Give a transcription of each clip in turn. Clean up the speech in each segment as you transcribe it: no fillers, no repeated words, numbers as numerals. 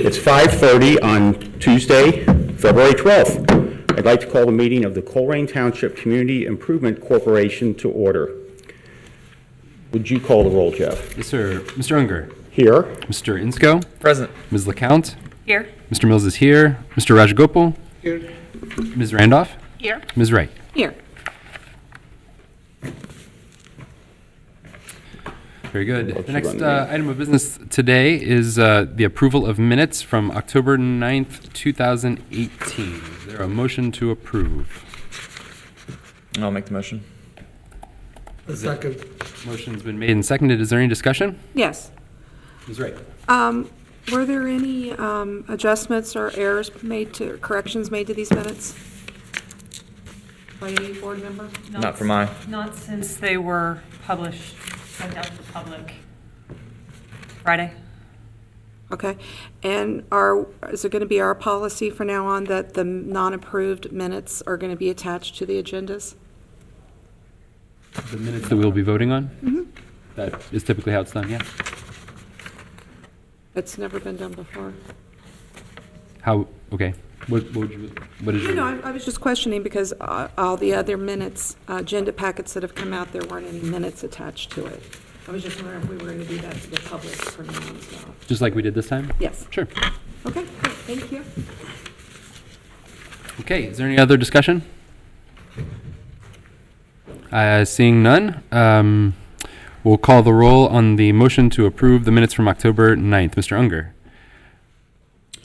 It's 5:30 on Tuesday, February 12th. I'd like to call the meeting of the Colerain Township Community Improvement Corporation to order. Would you call the roll, Jeff? Yes, sir. Mr. Unger. Here. Mr. Insko. Present. Ms. LeCount. Here. Mr. Mills is here. Mr. Rajagopal. Here. Ms. Randolph. Here. Ms. Wright. Here. Very good. The next item of business today is the approval of minutes from October 9th, 2018. Is there a motion to approve? I'll make the motion. A second. Motion's been made and seconded. Is there any discussion? Yes. Ms. Wright. Were there any adjustments or errors made to, corrections made to these minutes? By any board member? Not for mine. Not since they were published, sent out to the public Friday. Okay. And is it going to be our policy from now on that the non-approved minutes are going to be attached to the agendas? The minutes that we'll be voting on? Mm-hmm. That is typically how it's done, yeah. It's never been done before. How, okay. What is your... No, I was just questioning because all the other minutes, agenda packets that have come out, there weren't any minutes attached to it. I was just wondering if we were going to do that to the public for now as well. Just like we did this time? Yes. Sure. Okay, great. Thank you. Okay, is there any other discussion? Seeing none, we'll call the roll on the motion to approve the minutes from October 9th. Mr. Unger.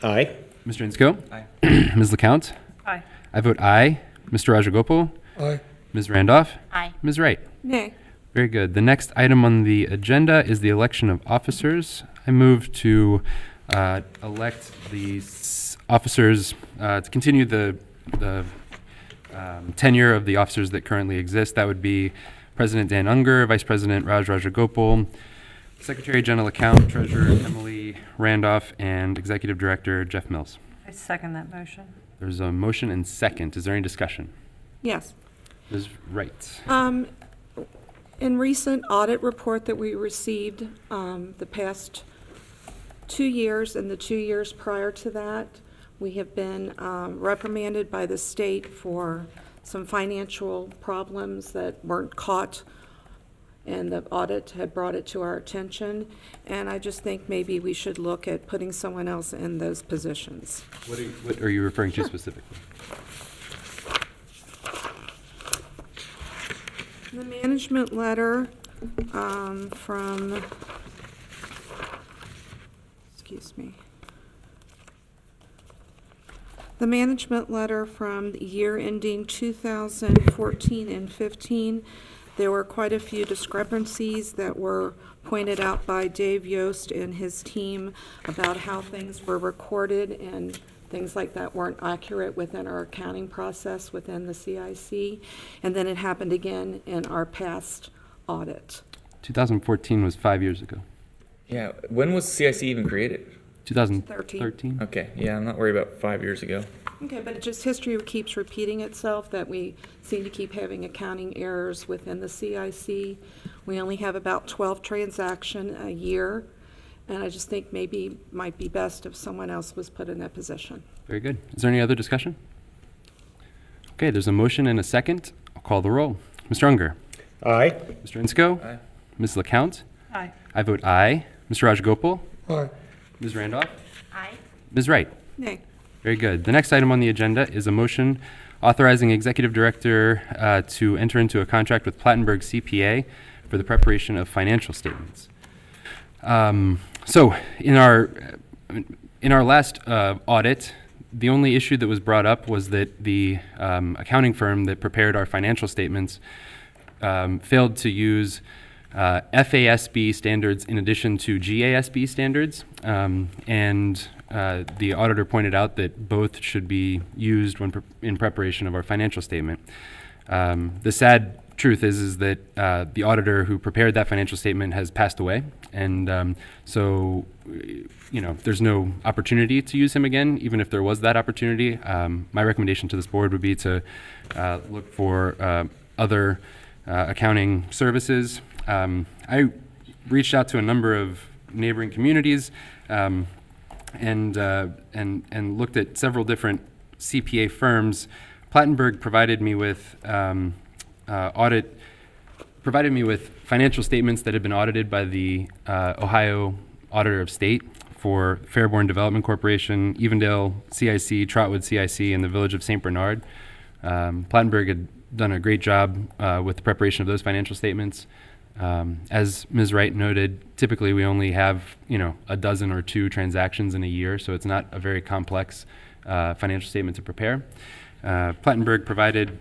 Aye. Mr. Insko. Aye. Ms. LeCount. Aye. I vote aye. Mr. Rajagopal. Aye. Ms. Randolph. Aye. Ms. Wright. Nay. Very good. The next item on the agenda is the election of officers. I move to elect the officers to continue the tenure of the officers that currently exist. That would be President Dan Unger, Vice President Raj Rajagopal, Secretary General Account, Treasurer Emily Randolph, and Executive Director Jeff Mills. I second that motion. There's a motion and second. Is there any discussion? Yes. Ms. Wright. In recent audit report that we received the past 2 years and the 2 years prior to that, we have been reprimanded by the state for some financial problems that weren't caught, and the audit had brought it to our attention. And I just think maybe we should look at putting someone else in those positions. What are you referring to specifically? The management letter from, excuse me. The management letter from the year ending 2014 and 15, there were quite a few discrepancies that were pointed out by Dave Yost and his team about how things were recorded, and things like that weren't accurate within our accounting process within the CIC. And then it happened again in our past audit. 2014 was 5 years ago. Yeah. When was CIC even created? 2013. Okay. Yeah, I'm not worried about 5 years ago. Okay, but just history keeps repeating itself, that we seem to keep having accounting errors within the CIC. We only have about 12 transactions a year, and I just think maybe might be best if someone else was put in that position. Very good. Is there any other discussion? Okay, there's a motion and a second. I'll call the roll. Mr. Unger. Aye. Mr. Insko. Aye. Ms. LeCount. Aye. I vote aye. Mr. Rajagopal. Aye. Ms. Randolph. Aye. Ms. Wright. Nay. Very good. The next item on the agenda is a motion authorizing Executive Director to enter into a contract with Plattenberg CPA for the preparation of financial statements. So in our last audit, the only issue that was brought up was that the accounting firm that prepared our financial statements failed to use FASB standards in addition to GASB standards, and the auditor pointed out that both should be used when in preparation of our financial statement. The sad truth is that the auditor who prepared that financial statement has passed away, and so there's no opportunity to use him again, even if there was that opportunity. My recommendation to this board would be to look for other accounting services. I reached out to a number of neighboring communities and looked at several different CPA firms. Plattenberg provided me with financial statements that had been audited by the Ohio Auditor of State for Fairborn Development Corporation, Evendale CIC, Trotwood CIC, and the Village of St. Bernard. Plattenberg had done a great job with the preparation of those financial statements. As Ms. Wright noted, typically we only have, a dozen or two transactions in a year, so it's not a very complex financial statement to prepare. Plattenberg provided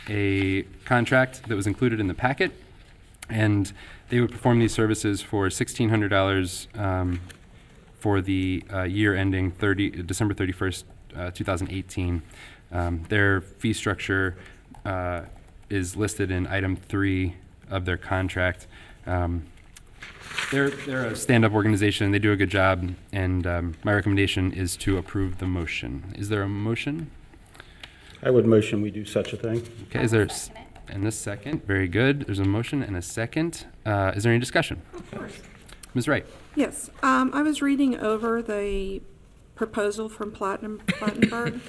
a contract that was included in the packet, and they would perform these services for $1,600 for the year ending December 31st, 2018. Their fee structure is listed in item 3 of their contract. They're a stand-up organization. They do a good job, and my recommendation is to approve the motion. Is there a motion? I would motion we do such a thing. Okay, is there, and this second, very good. There's a motion and a second. Is there any discussion? Of course. Ms. Wright? Yes, I was reading over the proposal from Plattenberg.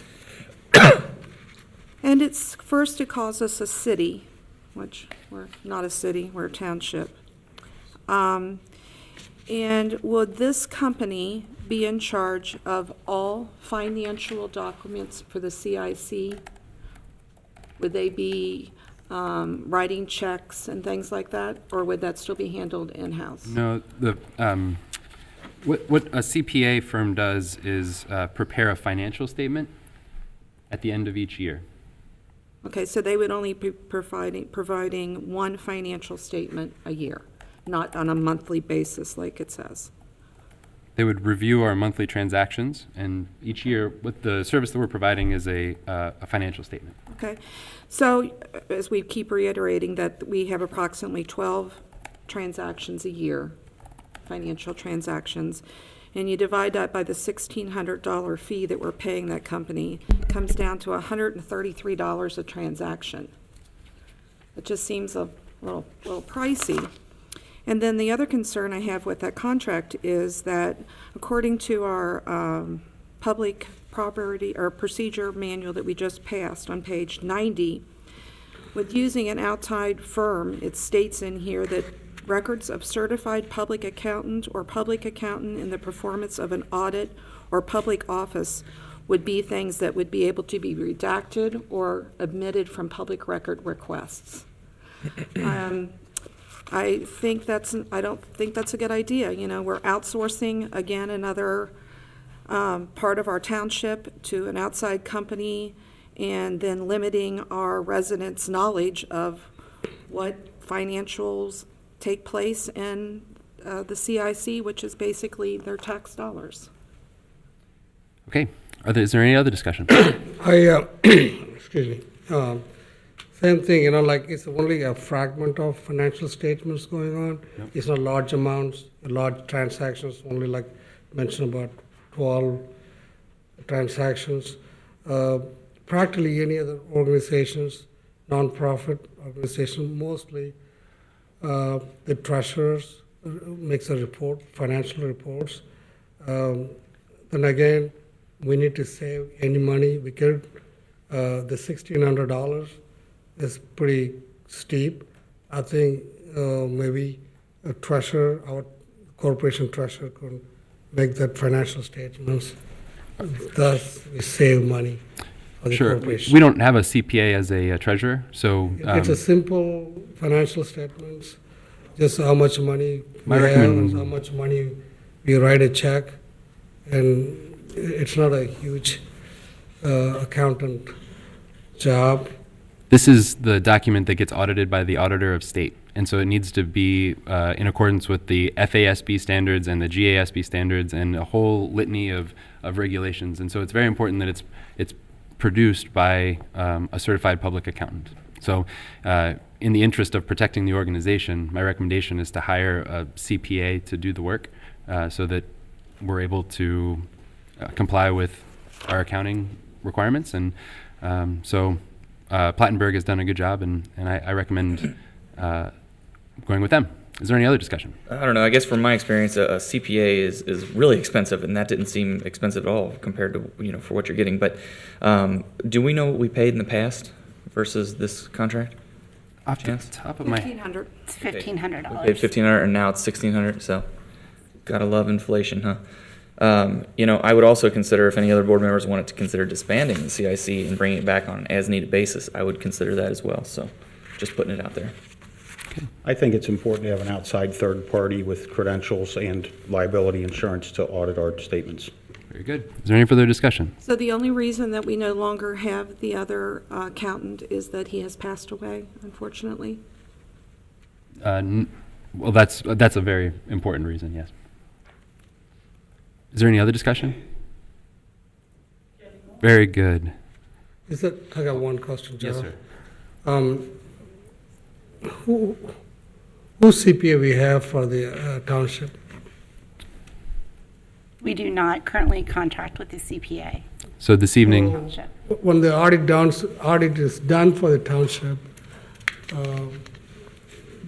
And first it calls us a city, which we're not a city, we're a township. And would this company be in charge of all financial documents for the CIC? Would they be writing checks and things like that, or would that still be handled in-house? No, what a CPA firm does is prepare a financial statement at the end of each year. Okay, so they would only be providing one financial statement a year, not on a monthly basis like it says. They would review our monthly transactions, and each year, what the service that we're providing is a financial statement. Okay, so as we keep reiterating that we have approximately 12 transactions a year, financial transactions, and you divide that by the $1,600 fee that we're paying that company, it comes down to $133 a transaction. It just seems a little pricey. And then the other concern I have with that contract is that according to our public property or procedure manual that we just passed on page 90, with using an outside firm, it states in here that records of certified public accountant or public accountant in the performance of an audit or public office would be things that would be able to be redacted or omitted from public record requests. I don't think that's a good idea. We're outsourcing, again, another part of our township to an outside company and then limiting our residents' knowledge of what financials take place in the CIC, which is basically their tax dollars. Okay. Is there any other discussion? Excuse me. Same thing, like it's only a fragment of financial statements going on. Yep. It's not large amounts, large transactions, only like mentioned about 12 transactions. Practically any other organizations, non-profit organization, mostly the treasurers makes a report, financial reports. Then again, we need to save any money we could. The $1,600 is pretty steep. I think maybe a treasurer, our corporation treasurer, could make that financial statements. Thus, we save money for the Sure. corporation. We don't have a CPA as a treasurer, so It's a simple financial statements, just how much money My we have recommend- and how much money we write a check, and it's not a huge accountant job. this is the document that gets audited by the Auditor of State. And so it needs to be in accordance with the FASB standards and the GASB standards and a whole litany of regulations. And so it's very important that it's produced by a certified public accountant. So in the interest of protecting the organization, my recommendation is to hire a CPA to do the work so that we're able to comply with our accounting requirements. And so Plattenberg has done a good job, and I recommend going with them. Is there any other discussion? I don't know. I guess from my experience, a CPA is really expensive, and that didn't seem expensive at all compared to for what you're getting. But do we know what we paid in the past versus this contract? Off the Chance? top of my 1,500. It's $1,500. We paid $1,500, and now it's $1,600. So, gotta love inflation, huh? I would also consider, if any other board members wanted to consider disbanding the CIC and bringing it back on an as-needed basis, I would consider that as well. So, just putting it out there. I think it's important to have an outside third party with credentials and liability insurance to audit our statements. Very good. Is there any further discussion? So the only reason that we no longer have the other accountant is that he has passed away, unfortunately. Well, that's a very important reason, yes. Is there any other discussion? Very good. I got one question, Joe. Yes, sir. Who CPA we have for the township? We do not currently contract with the CPA. So this evening, Township. When the audit is done for the township,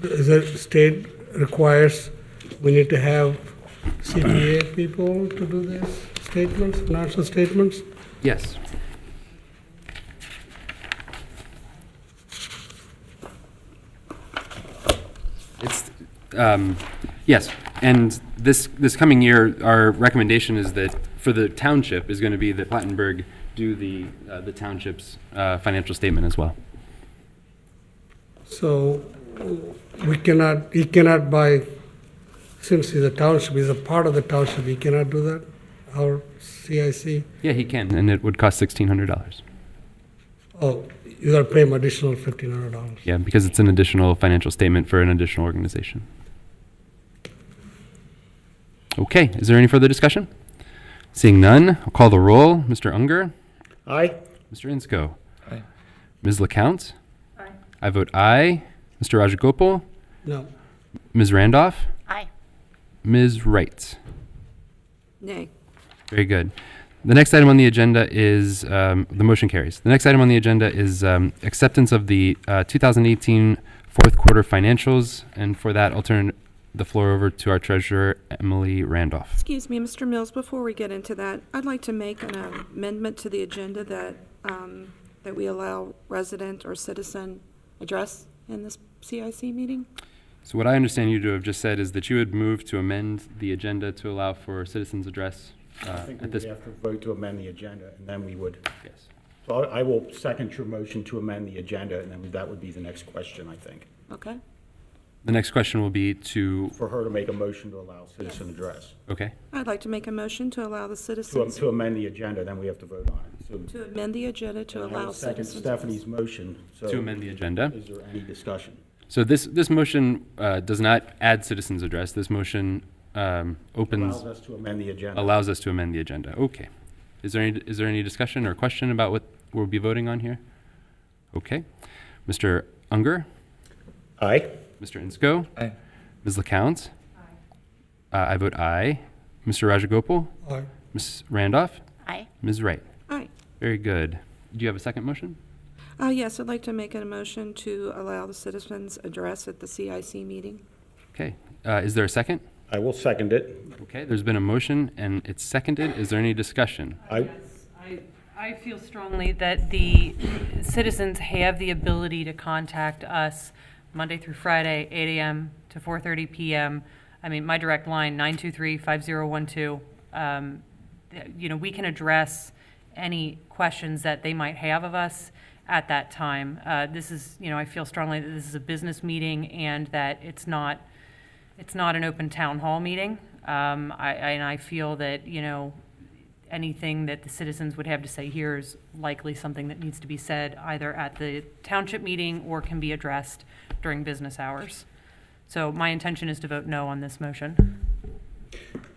is it state requires we need to have CPA people to do this statements, financial statements? yes. It's, yes, and this coming year, our recommendation is that for the township is going to be that Plattenberg do the township's financial statement as well. So he cannot buy, since he's a township, he's a part of the township, he cannot do that? Our CIC? Yeah, he can, and it would cost $1,600. Oh, you gotta pay him additional $1,500. Yeah, because it's an additional financial statement for an additional organization. Okay, is there any further discussion? Seeing none, I'll call the roll. Mr. Unger, Aye? Mr. Insko, Aye. Ms. LeCount. Aye. I vote aye. Mr. Rajagopal, No. Ms. Randolph, Aye. Ms. Wright. Nay. Very good. The next item on the agenda is, the motion carries. The next item on the agenda is acceptance of the 2018 fourth quarter financials, and for that, I'll turn the floor over to our treasurer, Emily Randolph. Excuse me, Mr. Mills, before we get into that, I'd like to make an amendment to the agenda that, that we allow resident or citizen address in this CIC meeting. So what I understand you to have just said is that you would move to amend the agenda to allow for citizens' address I think at we this. would have to vote to amend the agenda, and then we would. Yes. So I will second your motion to amend the agenda, and then that would be the next question, I think. Okay? The next question will be to, For her to make a motion to allow citizen address. okay, I'd like to make a motion to allow the citizens, To amend the agenda, then we have to vote on it. So to amend the agenda to I allow will second citizens. Stephanie's motion. So to amend the agenda. is there any discussion? So this motion does not add citizens' address. This motion opens, Allows us to amend the agenda. allows us to amend the agenda. Okay. Is there any discussion or question about what we'll be voting on here? Okay. Mr. Unger, Aye? Mr. Insko, Aye. Ms. LeCount. I vote aye. Mr. Rajagopal, Aye. Ms. Randolph, Aye. Ms. Wright. Aye. Very good. Do you have a second motion? Yes, I'd like to make a motion to allow the citizens address at the CIC meeting. Okay. Is there a second? I will second it. Okay, there's been a motion and it's seconded. Is there any discussion? I feel strongly that the citizens have the ability to contact us Monday through Friday, 8 a.m. to 4:30 p.m. I mean, my direct line, 923-5012. We can address any questions that they might have of us at that time. This is, I feel strongly that this is a business meeting and that it's not an open town hall meeting. I feel that, anything that the citizens would have to say here is likely something that needs to be said either at the township meeting or can be addressed during business hours. So my intention is to vote no on this motion.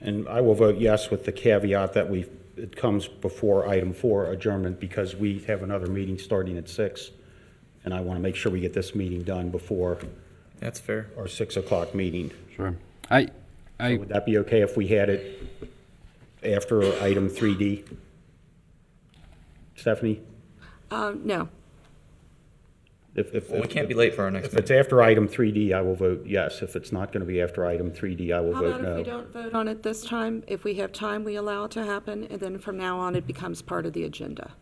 And I will vote yes with the caveat that it comes before item 4, adjournment, because we have another meeting starting at 6, and I want to make sure we get this meeting done before That's fair. our 6 o'clock meeting. Sure. So would that be okay if we had it after item 3D? Stephanie? No. Well, we can't be late for our next If it's meeting. after item 3D, I will vote yes. If it's not going to be after item 3D, I will How vote about if we no. don't vote on it this time? If we have time, we allow it to happen, and then from now on, it becomes part of the agenda.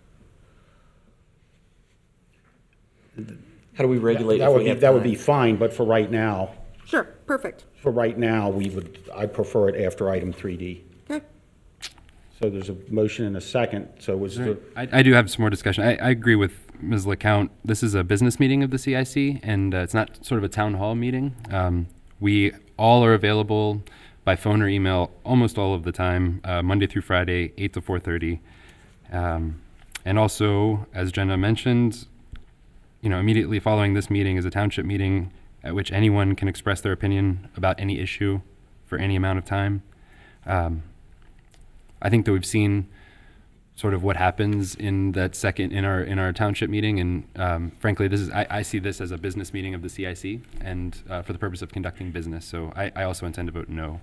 How do we regulate That if would we be, have that would be time? fine, but for right now, Sure, perfect. I prefer it after item 3D. Okay. So there's a motion and a second, so was the, I do have some more discussion. I agree with Ms. LeCount. This is a business meeting of the CIC, and it's not sort of a town hall meeting. We all are available by phone or email almost all of the time, Monday through Friday, 8 to 4:30. And also, as Jenna mentioned, immediately following this meeting is a township meeting at which anyone can express their opinion about any issue for any amount of time. I think that we've seen sort of what happens in our township meeting, and frankly, I see this as a business meeting of the CIC, and for the purpose of conducting business. So I also intend to vote no.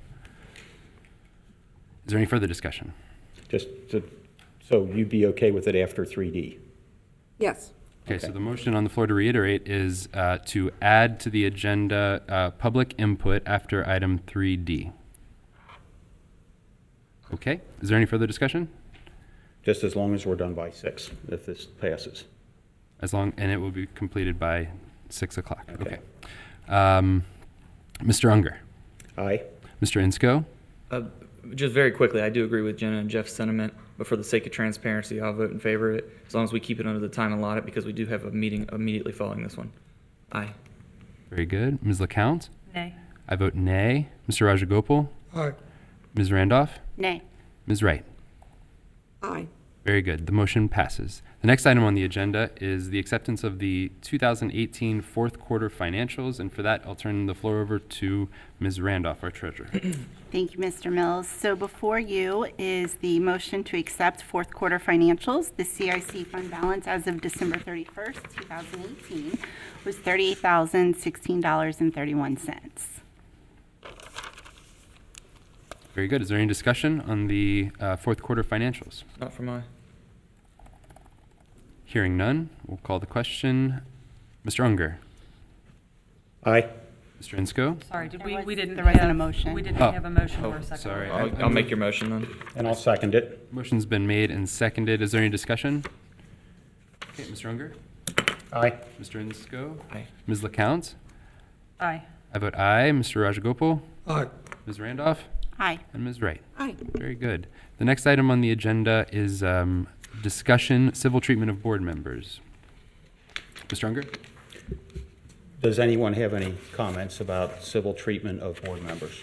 Is there any further discussion? so you'd be okay with it after 3D? Yes. Okay, so the motion on the floor to reiterate is to add to the agenda public input after item 3D. Okay, is there any further discussion? Just as long as we're done by 6, if this passes. And it will be completed by 6 o'clock. Okay. Okay. Mr. Unger, Aye? Mr. Insco, Just very quickly, I do agree with Jenna and Jeff's sentiment, but for the sake of transparency, I'll vote in favor of it, as long as we keep it under the time allotted, because we do have a meeting immediately following this one. Aye. very good. Ms. LeCount, Nay. I vote nay. Mr. Rajagopal, Aye. Ms. Randolph, Nay. Ms. Wright. Aye. Very good. The motion passes. The next item on the agenda is the acceptance of the 2018 fourth quarter financials, and for that, I'll turn the floor over to Ms. Randolph, our treasurer. Thank you, Mr. Mills. So before you is the motion to accept fourth quarter financials. The CIC fund balance as of December 31st, 2018 was $38,016.31. Very good. Is there any discussion on the fourth quarter financials? Not for my. Hearing none, we'll call the question. Mr. Unger, Aye? Mr. Insco, Sorry, we didn't There wasn't a have- motion. We didn't Oh. have a motion or a second. sorry. I'll make your motion then. And I'll second it. Motion's been made and seconded. Is there any discussion? Okay, Mr. Unger, Aye? Mr. Insco, Aye. Ms. LeCount, Aye. I vote aye. Mr. Rajagopal, Aye. Ms. Randolph, Aye. and Ms. Wright. Aye. Very good. The next item on the agenda is discussion, civil treatment of board members. Mr. Unger? Does anyone have any comments about civil treatment of board members?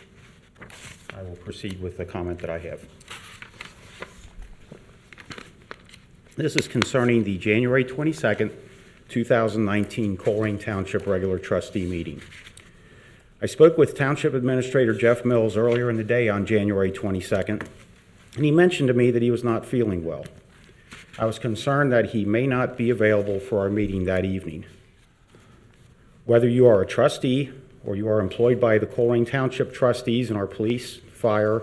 I will proceed with the comment that I have. This is concerning the January 22nd, 2019 Colerain Township Regular Trustee Meeting. I spoke with Township Administrator Jeff Mills earlier in the day on January 22nd, and he mentioned to me that he was not feeling well. I was concerned that he may not be available for our meeting that evening. Whether you are a trustee or you are employed by the Colerain Township trustees in our police, fire,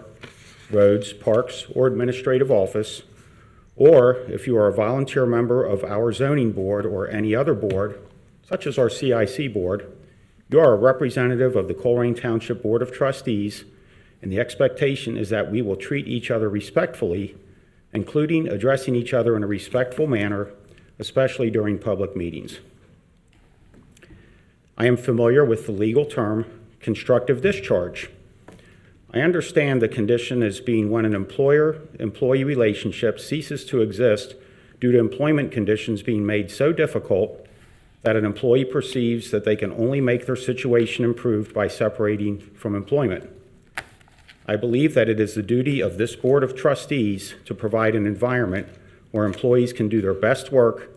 roads, parks, or administrative office, or if you are a volunteer member of our zoning board or any other board, such as our CIC board, you are a representative of the Colerain Township Board of Trustees, and the expectation is that we will treat each other respectfully, including addressing each other in a respectful manner, especially during public meetings. I am familiar with the legal term constructive discharge. I understand the condition as being when an employer-employee relationship ceases to exist due to employment conditions being made so difficult that an employee perceives that they can only make their situation improved by separating from employment. I believe that it is the duty of this Board of Trustees to provide an environment where employees can do their best work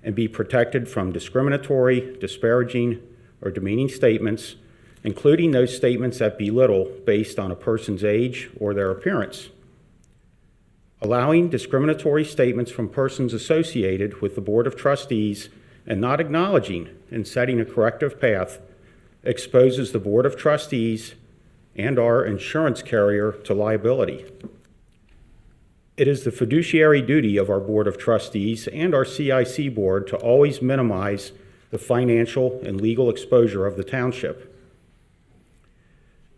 and be protected from discriminatory, disparaging, or demeaning statements, including those statements that belittle based on a person's age or their appearance. Allowing discriminatory statements from persons associated with the Board of Trustees and not acknowledging and setting a corrective path exposes the Board of Trustees and our insurance carrier to liability. It is the fiduciary duty of our Board of Trustees and our CIC board to always minimize the financial and legal exposure of the township.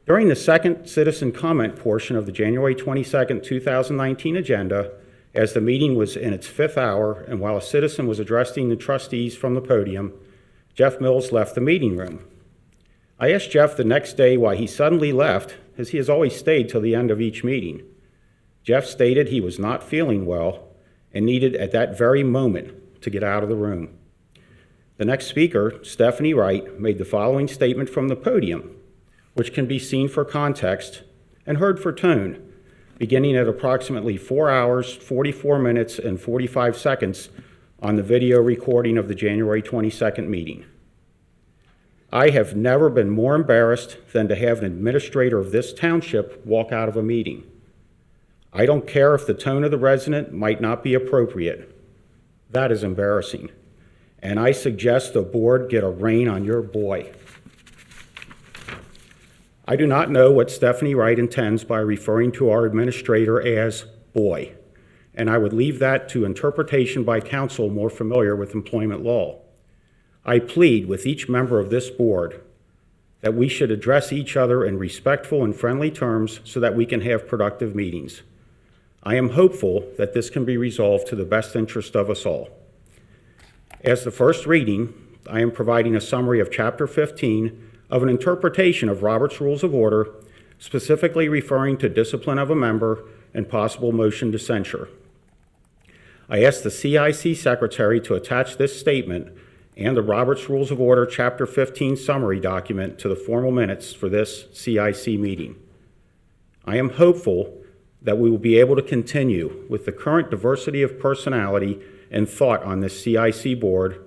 During the second citizen comment portion of the January 22, 2019 agenda, as the meeting was in its 5th hour and while a citizen was addressing the trustees from the podium, Jeff Mills left the meeting room. I asked Jeff the next day why he suddenly left, as he has always stayed till the end of each meeting. Jeff stated he was not feeling well and needed at that very moment to get out of the room. The next speaker, Stephanie Wright, made the following statement from the podium, which can be seen for context and heard for tone, beginning at approximately 4 hours, 44 minutes, and 45 seconds on the video recording of the January 22nd meeting. I have never been more embarrassed than to have an administrator of this township walk out of a meeting. I don't care if the tone of the resident might not be appropriate. That is embarrassing. And I suggest the board get a rein on your boy. I do not know what Stephanie Wright intends by referring to our administrator as boy, and I would leave that to interpretation by counsel more familiar with employment law. I plead with each member of this board that we should address each other in respectful and friendly terms so that we can have productive meetings. I am hopeful that this can be resolved to the best interest of us all. As the first reading, I am providing a summary of Chapter 15 of an interpretation of Robert's Rules of Order, specifically referring to discipline of a member and possible motion to censure. I ask the CIC Secretary to attach this statement and the Robert's Rules of Order Chapter 15 summary document to the formal minutes for this CIC meeting. I am hopeful that we will be able to continue with the current diversity of personality and thought on this CIC board,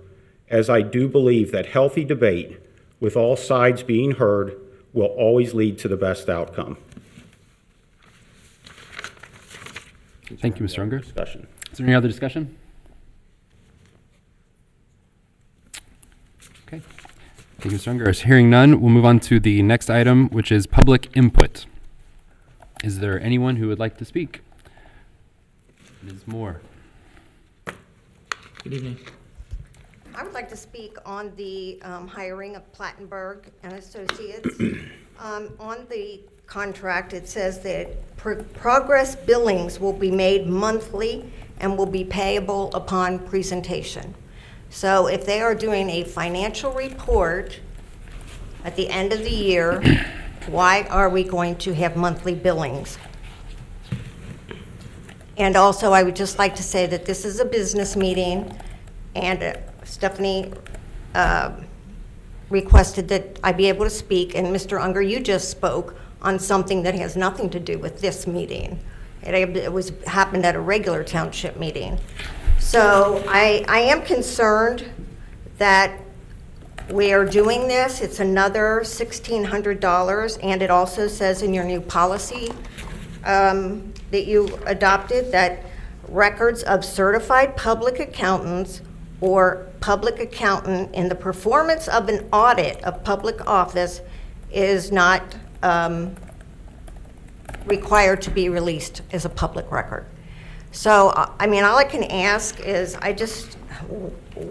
as I do believe that healthy debate, with all sides being heard, will always lead to the best outcome. Thank you, Mr. Unger. Discussion. Is there any other discussion? Okay. Thank you, Mr. Unger. Hearing none, we'll move on to the next item, which is public input. Is there anyone who would like to speak? Ms. Moore. Good evening. I would like to speak on the hiring of Plattenberg and Associates. On the contract, it says that progress billings will be made monthly and will be payable upon presentation. So if they are doing a financial report at the end of the year, why are we going to have monthly billings? And also, I would just like to say that this is a business meeting, and Stephanie requested that I be able to speak, and Mr. Unger, you just spoke on something that has nothing to do with this meeting. It happened at a regular township meeting. So I am concerned that we are doing this. It's another $1,600, and it also says in your new policy that you adopted that records of certified public accountants or public accountant in the performance of an audit of public office is not required to be released as a public record. So, I mean, all I can ask is,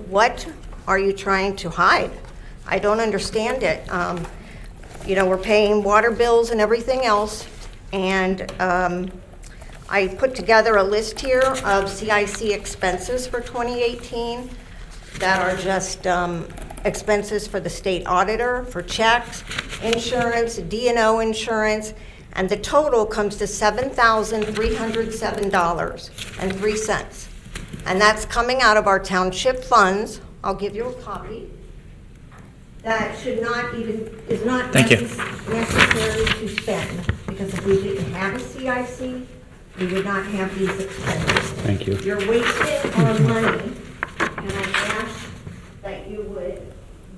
what are you trying to hide? I don't understand it. You know, we're paying water bills and everything else, and I put together a list here of CIC expenses for 2018 that are just expenses for the state auditor, for checks, insurance, D&O insurance, and the total comes to $7,307.03. And that's coming out of our township funds. I'll give you a copy. That should not even, is not Thank you. necessary to spend, because if we didn't have a CIC, we would not have these expenses. Thank you. You're wasting our money, and I ask that you would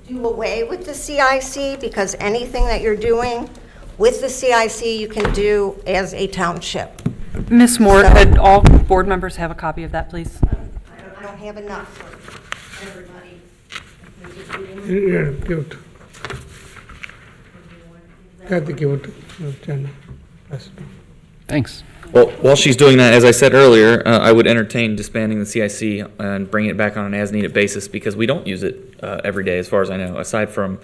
do away with the CIC, because anything that you're doing with the CIC, you can do as a township. Ms. Moore, So- could all board members have a copy of that, please? I don't have enough for everybody. Yeah, give it. Kathy, give it to Jenna. Pass it on. Thanks. Well, while she's doing that, as I said earlier, I would entertain disbanding the CIC and bringing it back on an as-needed basis, because we don't use it every day, as far as I know, aside from,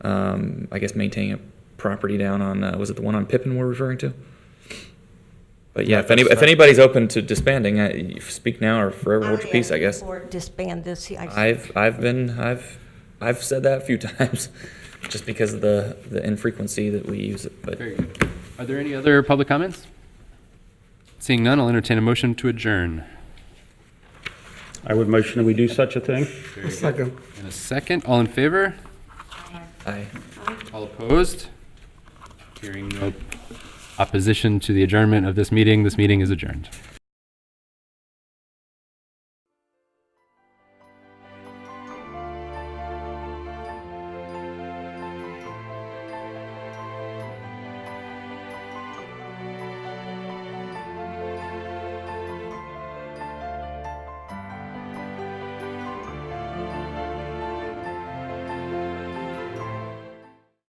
I guess, maintaining a property down on, was it the one on Pippin we're referring to? But yeah, if anybody's open to disbanding, you speak now or forever hold your peace, I guess. Or disband this CIC. I've said that a few times, just because of the infrequency that we use it, but. Very good. Are there any other public comments? Seeing none, I'll entertain a motion to adjourn. I would motion that we do such a thing. Second. In a second, all in favor? Aye. All opposed? Hearing no opposition to the adjournment of this meeting is adjourned.